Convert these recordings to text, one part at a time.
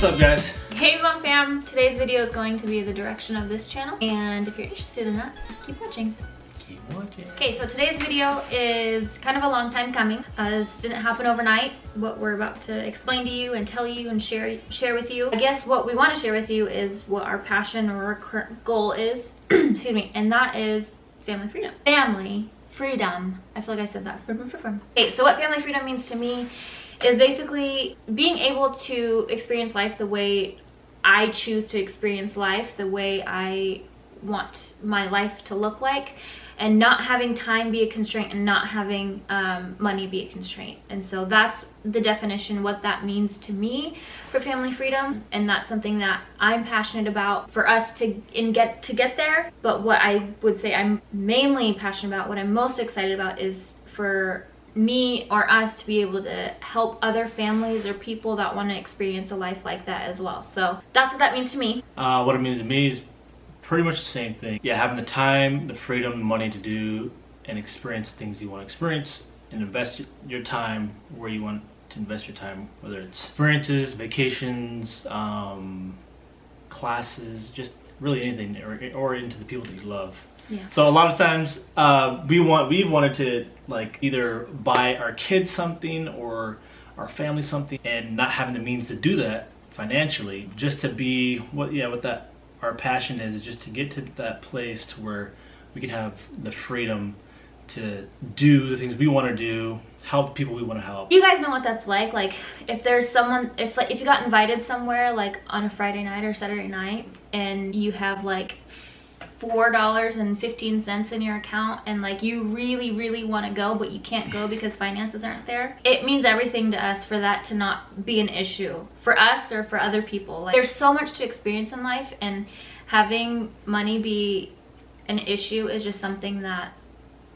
What's up, guys? Hey Vaughn Fam, today's video is going to be the direction of this channel, and if you're interested in that, keep watching. Keep watching. Okay, so today's video is kind of a long time coming. This didn't happen overnight. What we're about to explain to you and tell you and share with you. I guess what we want to share with you is what our passion or our current goal is, excuse me, and that is family freedom. Family freedom. I feel like I said that. Okay, so what family freedom means to me is basically being able to experience life the way I choose to experience life, the way I want my life to look like, and not having time be a constraint and not having money be a constraint. And so that's the definition, what that means to me for family freedom, and that's something that I'm passionate about for us to get there. But what I would say I'm mainly passionate about, what I'm most excited about, is for me or us to be able to help other families or people that want to experience a life like that as well. So that's what that means to me. What it means to me is pretty much the same thing. Yeah, having the time, the freedom, the money to do and experience the things you want to experience, and invest your time where you want to invest your time, whether it's experiences, vacations, classes, just really anything, or into the people that you love. Yeah. So a lot of times we wanted to like either buy our kids something or our family something, and not having the means to do that financially, just to be what that our passion is just to get to that place to where we can have the freedom to do the things we want to do, help people we want to help. You guys know what that's like. Like if there's someone, if you got invited somewhere like on a Friday night or Saturday night, and you have like $4.15 in your account, and like you really want to go but you can't go because finances aren't there, it means everything to us for that to not be an issue for us or for other people. Like there's so much to experience in life, and having money be an issue is just something that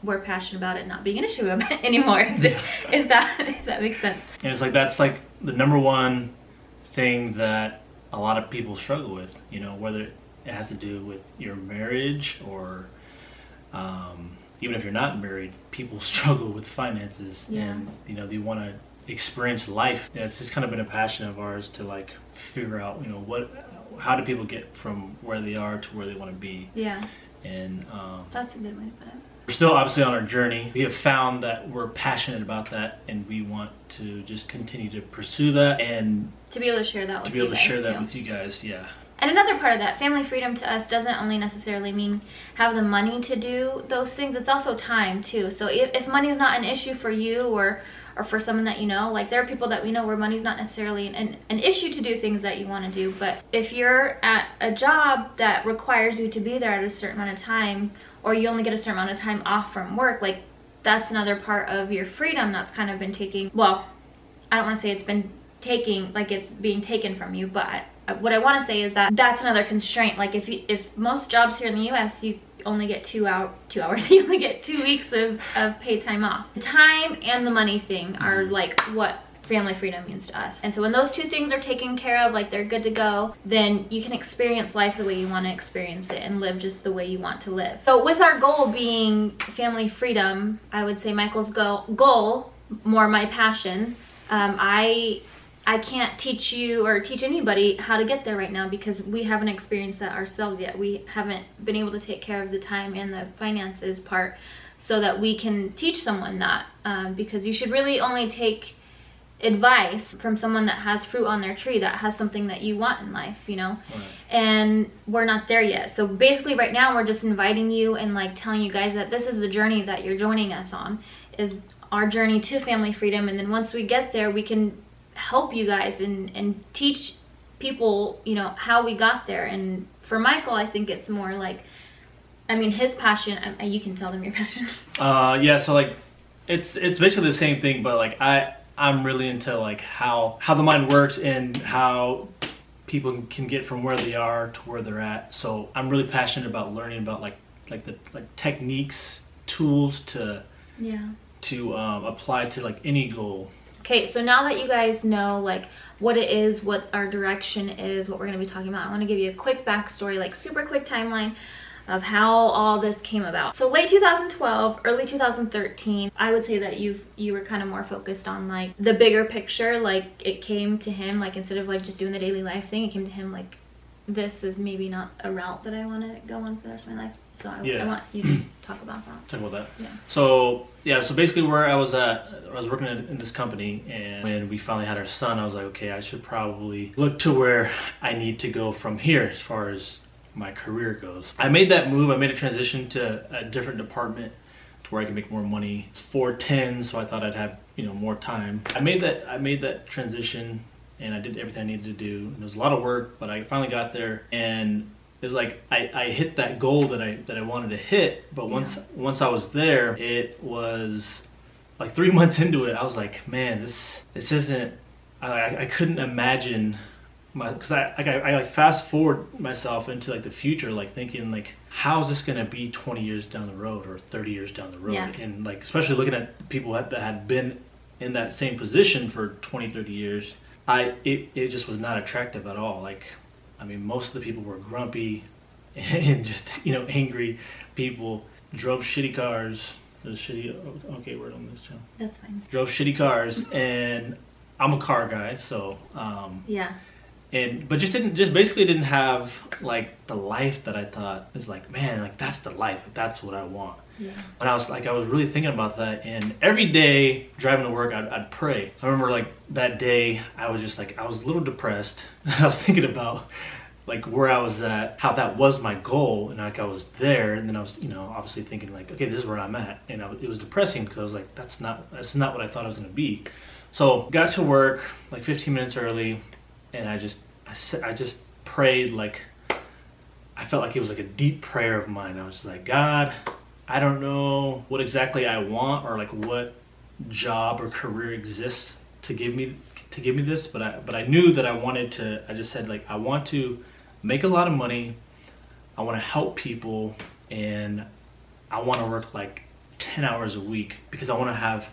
we're passionate about it not being an issue anymore. if that makes sense. And it's like that's like the number one thing that a lot of people struggle with, you know, whether it has to do with your marriage or even if you're not married, people struggle with finances. Yeah. And you know, they want to experience life. And it's just kind of been a passion of ours to like figure out, you know, how do people get from where they are to where they want to be. Yeah. And that's a good way to put it. We're still obviously on our journey. We have found that we're passionate about that, and we want to just continue to pursue that and to be able to share that with you guys. Yeah. And another part of that, family freedom to us doesn't only necessarily mean have the money to do those things, it's also time too. So if money is not an issue for you or for someone that you know, like there are people that we know where money's not necessarily an issue to do things that you want to do, but if you're at a job that requires you to be there at a certain amount of time, or you only get a certain amount of time off from work, like that's another part of your freedom that's kind of been taking, well, I don't want to say it's been taking, like it's being taken from you, but what I want to say is that that's another constraint. Like if most jobs here in the US, you only get 2 hours, you only get 2 weeks of paid time off. The time and the money thing are like what family freedom means to us. And so when those two things are taken care of, like they're good to go, then you can experience life the way you want to experience it and live just the way you want to live. So with our goal being family freedom, I would say Michael's goal, more my passion, I can't teach you or teach anybody how to get there right now because we haven't experienced that ourselves yet. We haven't been able to take care of the time and the finances part so that we can teach someone that, because you should really only take advice from someone that has fruit on their tree, that has something that you want in life, you know. Right. And we're not there yet. So basically right now we're just inviting you and like telling you guys that this is the journey that you're joining us on, is our journey to family freedom. And then once we get there, we can help you guys and teach people, you know, how we got there. And for Michael, I think it's more like, I mean, his passion, you can tell them your passion. Yeah, so like it's basically the same thing, but like I'm really into like how the mind works and how people can get from where they are to where they're at. So I'm really passionate about learning about like techniques, tools to apply to like any goal. Okay, so now that you guys know like what it is, what our direction is, what we're going to be talking about, I want to give you a quick backstory, like super quick timeline of how all this came about. So late 2012, early 2013, I would say that you were kind of more focused on like the bigger picture. Like it came to him, like instead of like just doing the daily life thing, it came to him like, this is maybe not a route that I want to go on for the rest of my life. So I want you to talk about that. Talk about that. Yeah. So basically where I was at, I was working in this company, and when we finally had our son, I was like, okay, I should probably look to where I need to go from here as far as my career goes. I made that move. I made a transition to a different department to where I could make more money. It's 410, so I thought I'd have, you know, more time. I made that transition, and I did everything I needed to do. And it was a lot of work, but I finally got there, and it was like I hit that goal that I wanted to hit. But once I was there, it was like 3 months into it, I was like, man, this isn't. I couldn't imagine because I like fast forward myself into like the future, like thinking like, how is this gonna be 20 years down the road or 30 years down the road? Yeah. And like especially looking at people that had been in that same position for 20-30 years, it just was not attractive at all. Like, I mean, most of the people were grumpy and just, you know, angry people, drove shitty cars. There's shitty, okay, word on this channel. That's fine. Drove shitty cars, and I'm a car guy, so but just basically didn't have like the life that I thought is like, man, like that's the life, like, that's what I want. Yeah. And I was really thinking about that, and every day driving to work, I'd pray. So I remember like that day, I was just like, I was a little depressed. I was thinking about like where I was at, how that was my goal, and like I was there, and then I was, you know, obviously thinking like, okay, this is where I'm at, and it was depressing because I was like, that's not what I thought I was gonna be. So got to work like 15 minutes early, and I just prayed. Like I felt like it was like a deep prayer of mine. I was like, God, I don't know what exactly I want or like what job or career exists to give me this, but I knew that I wanted to. I just said like, I want to make a lot of money, I want to help people, and I want to work like 10 hours a week because I want to have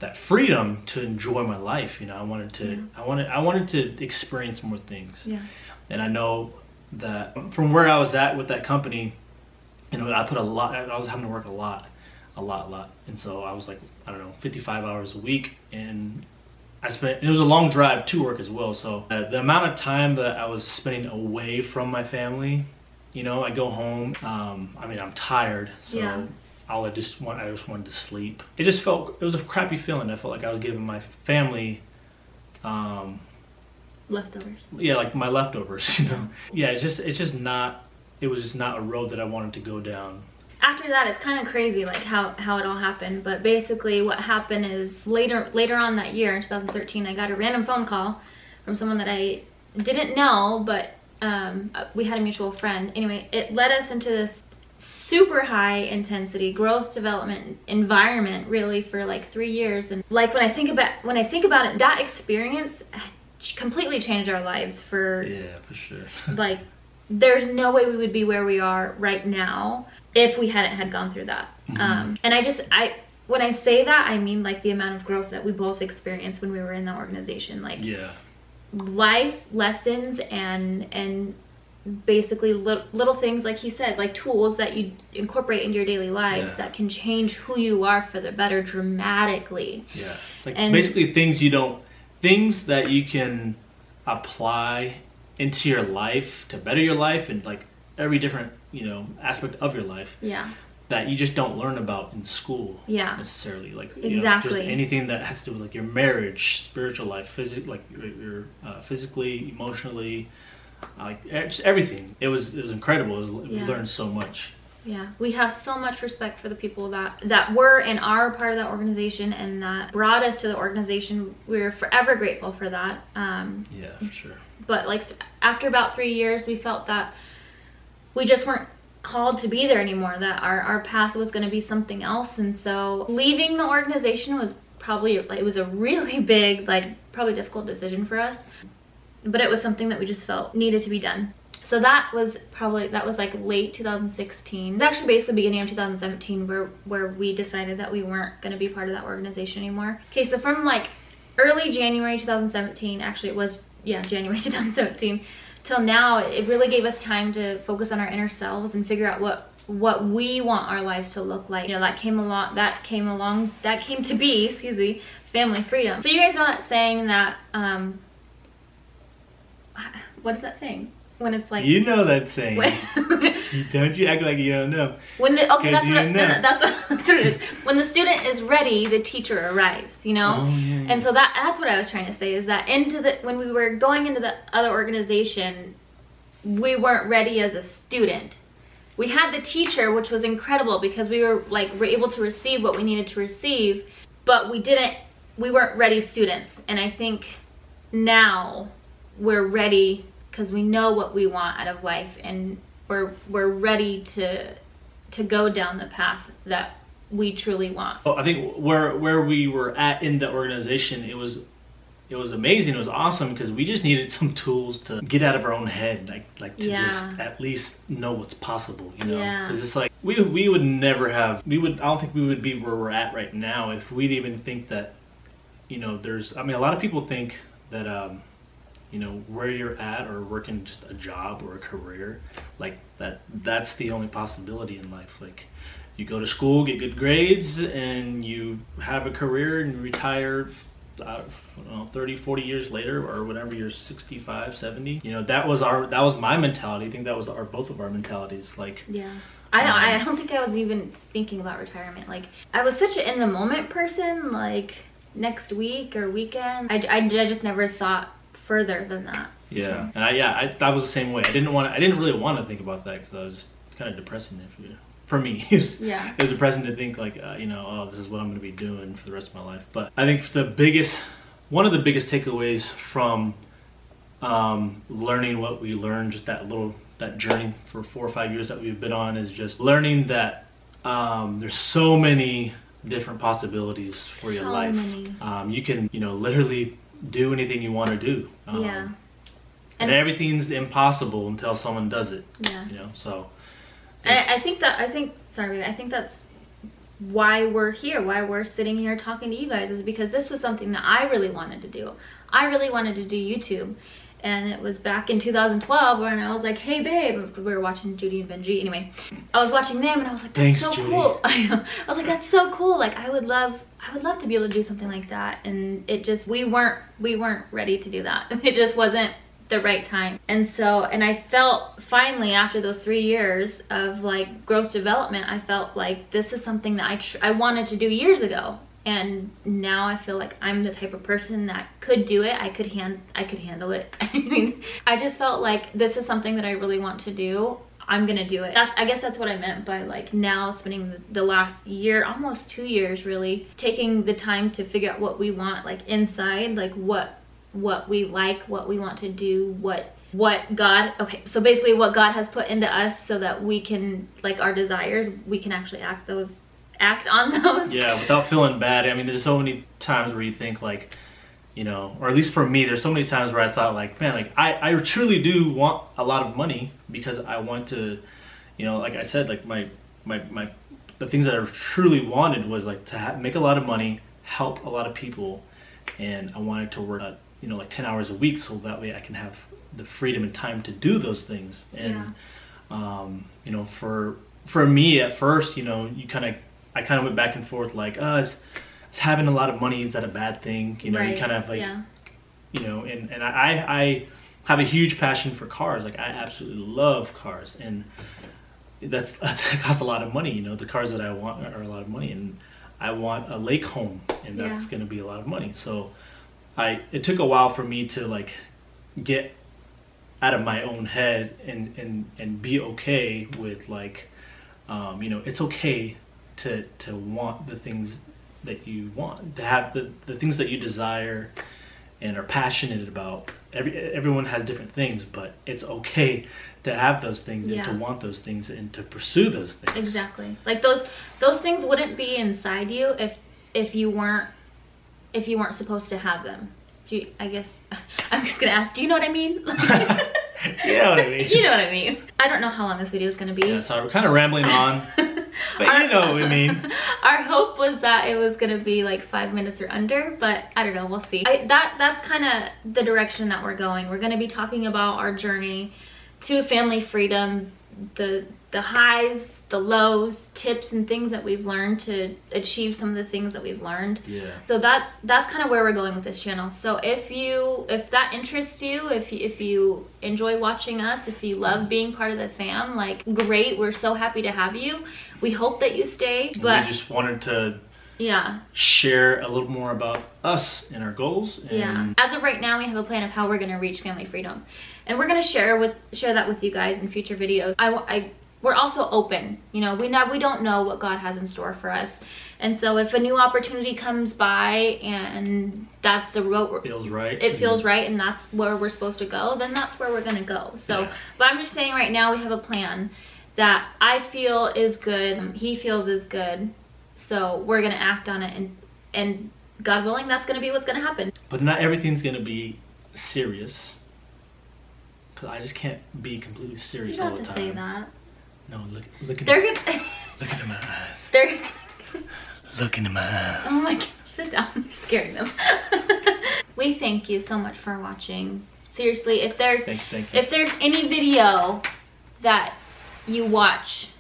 that freedom to enjoy my life. You know, I wanted to experience more things. Yeah. And I know that from where I was at with that company, you know, I was having to work a lot. And so I was like, I don't know, 55 hours a week, and it was a long drive to work as well. So the amount of time that I was spending away from my family, you know, I go home, I mean, I'm tired, so I just wanted to sleep. It was a crappy feeling. I felt like I was giving my family leftovers. Yeah, like my leftovers, you know. Yeah, it was just not a road that I wanted to go down. After that, it's kind of crazy like how it all happened, but basically what happened is later on that year in 2013, I got a random phone call from someone that I didn't know, but we had a mutual friend. Anyway, it led us into this super high intensity growth development environment really for like 3 years. And like when I think about it, that experience completely changed our lives for sure. Like there's no way we would be where we are right now if we had gone through that. Mm-hmm. And when I say that, I mean like the amount of growth that we both experienced when we were in that organization. Like life lessons and basically little things, like he said, like tools that you incorporate into your daily lives that can change who you are for the better dramatically. Yeah, it's like basically things that you can apply into your life to better your life and like every different, you know, aspect of your life. Yeah. That you just don't learn about in school. Yeah. Necessarily, like exactly. You know, just anything that has to do with like your marriage, spiritual life, like your physically, emotionally, like just everything. It was incredible. We learned so much. Yeah, we have so much respect for the people that were and are part of that organization and that brought us to the organization. We're forever grateful for that. Yeah, for sure. But like after about 3 years, we felt that we just weren't called to be there anymore, that our path was going to be something else. And so leaving the organization was it was a really big, like probably difficult decision for us, but it was something that we just felt needed to be done. So that was like late 2016. It was actually basically beginning of 2017 where we decided that we weren't going to be part of that organization anymore. Okay, so from like early January 2017, actually it was January 2017 till now, it really gave us time to focus on our inner selves and figure out what we want our lives to look like. You know, that came to be, excuse me, family freedom. So you guys know that saying that, what is that saying? When it's like, you know that saying. Don't you act like you don't know. When the, okay, that's what, no, that's what it is. When the student is ready, the teacher arrives, you know? Oh, yeah. And so that's what I was trying to say, is that when we were going into the other organization, we weren't ready as a student. We had the teacher, which was incredible because we were able to receive what we needed to receive, but we weren't ready students. And I think now we're ready because we know what we want out of life, and we're ready to go down the path that we truly want. I think where we were at in the organization, it was amazing. It was awesome because we just needed some tools to get out of our own head, like to just at least know what's possible, you know? Yeah. Because it's like we would never have, I don't think we would be where we're at right now if we'd even think that, you know, a lot of people think that you know, where you're at or working just a job or a career, like that's the only possibility in life. Like, you go to school, get good grades, and you have a career and retire 30, 40 years later, or whenever you're 65, 70. You know, that was my mentality. I think that was both of our mentalities. Like, yeah. I don't think I was even thinking about retirement. Like, I was such an in the moment person, like next week or weekend. I just never thought further than that. Yeah. So. And I was the same way. I didn't really want to think about that because I was kind of depressing for me. It was depressing to think like, you know, oh, this is what I'm going to be doing for the rest of my life. But I think one of the biggest takeaways from learning what we learned, just that journey for 4 or 5 years that we've been on, is just learning that there's so many different possibilities for your life. You can, you know, literally do anything you want to do. And everything's impossible until someone does it. Yeah. You know, so. I think that's why we're here, why we're sitting here talking to you guys, is because this was something that I really wanted to do. I really wanted to do YouTube. And it was back in 2012 when I was like, hey babe, we were watching Judy and Benji. Anyway, I was watching them and I was like, that's so cool. I was like, that's so cool. Like, I would love to be able to do something like that. And it just, we weren't ready to do that. It just wasn't the right time. And I felt finally, after those 3 years of like growth development, I felt like this is something that I wanted to do years ago. And now I feel like I'm the type of person that could do it. I could handle it. I just felt like this is something that I really want to do. I'm gonna do it. I guess that's what I meant by like now spending the last year, almost 2 years really, taking the time to figure out what we want, like inside, like what we like, what we want to do, what God, okay, so basically what God has put into us so that we can, like our desires, we can actually act on those. Yeah, without feeling bad. I mean, there's so many times where you think like, you know, or at least for me, there's so many times where I thought like, man, like I truly do want a lot of money because I want to, you know, like I said, like the things that I truly wanted was like to make a lot of money, help a lot of people, and I wanted to work, you know, like 10 hours a week, so that way I can have the freedom and time to do those things. And you know, for me at first, you know, I kind of went back and forth like, is having a lot of money, is that a bad thing? You know, you kind of like, you know, and I have a huge passion for cars. Like, I absolutely love cars, and that costs a lot of money. You know, the cars that I want are a lot of money, and I want a lake home, and that's going to be a lot of money. So it took a while for me to like get out of my own head and be okay with like, you know, it's okay to want the things that you want, to have the things that you desire and are passionate about. Everyone has different things, but it's okay to have those things and to want those things and to pursue those things. Exactly. Like those things wouldn't be inside you if you weren't supposed to have them. I guess I'm just gonna ask, do you know what I mean? You know what I mean. You know what I mean. I don't know how long this video is gonna be. Yeah, sorry, we're kind of rambling on. But you know what I mean. Our hope was that it was gonna be like 5 minutes or under, but I don't know, we'll see. That's kind of the direction that we're going. We're gonna be talking about our journey to family freedom, the highs, the lows, tips, and things that we've learned to achieve some of the things that we've learned. Yeah. So that's kind of where we're going with this channel. So if that interests you, if you enjoy watching us, if you love being part of the fam, like, great, we're so happy to have you. We hope that you stay. But we just wanted to yeah, share a little more about us and our goals. And yeah. As of right now, we have a plan of how we're going to reach family freedom, and we're going to share that with you guys in future videos. We're also open, you know, we don't know what God has in store for us. And so if a new opportunity comes by and that's the road, feels right, it feels right, and that's where we're supposed to go, then that's where we're gonna go. So, yeah. But I'm just saying right now we have a plan that I feel is good, he feels is good. So we're gonna act on it, and God willing, that's gonna be what's gonna happen. But not everything's gonna be serious. Cause I just can't be completely serious You don't all the have time. to say that. No, look at They're me. gonna Look into my eyes. they're Look into my eyes. Oh my gosh, sit down. You're scaring them. We thank you so much for watching. Seriously, if there's Thank you. if there's any video that you watch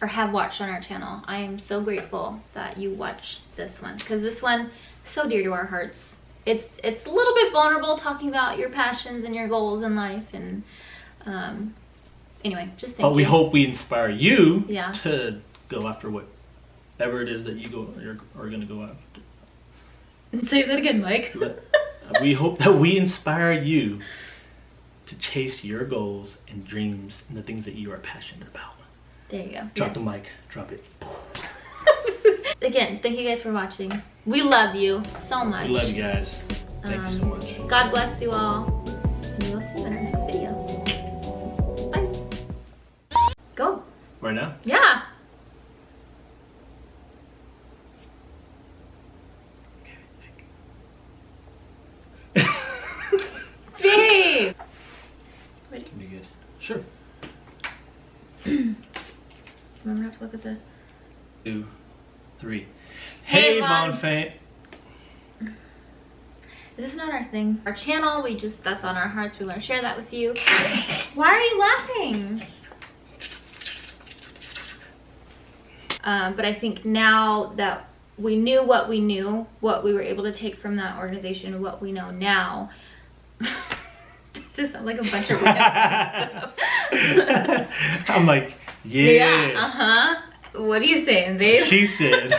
or have watched on our channel, I am so grateful that you watched this one, because this one is so dear to our hearts. It's a little bit vulnerable, talking about your passions and your goals in life, and anyway, just thank you. But we hope we inspire you Yeah. to go after whatever it is that you're going to go after. Say that again, Mike. We hope that we inspire you to chase your goals and dreams and the things that you are passionate about. There you go. Drop the mic. Drop it. Again, thank you guys for watching. We love you so much. We love you guys. Thank you so much. God bless you all. And we will see you in our next video. Bye. Go. Right now? Yeah. Babe. Ready? Can be good. Sure. Remember, I have to look at the... 2, 3. Hey, Vaughn Vaughn. Fam. This is not our thing. Our channel, that's on our hearts. We want to share that with you. Why are you laughing? But I think now that we knew, what we were able to take from that organization, what we know now, just sound like a bunch of random stuff. I'm like, yeah. Yeah, what are you saying, babe? She said.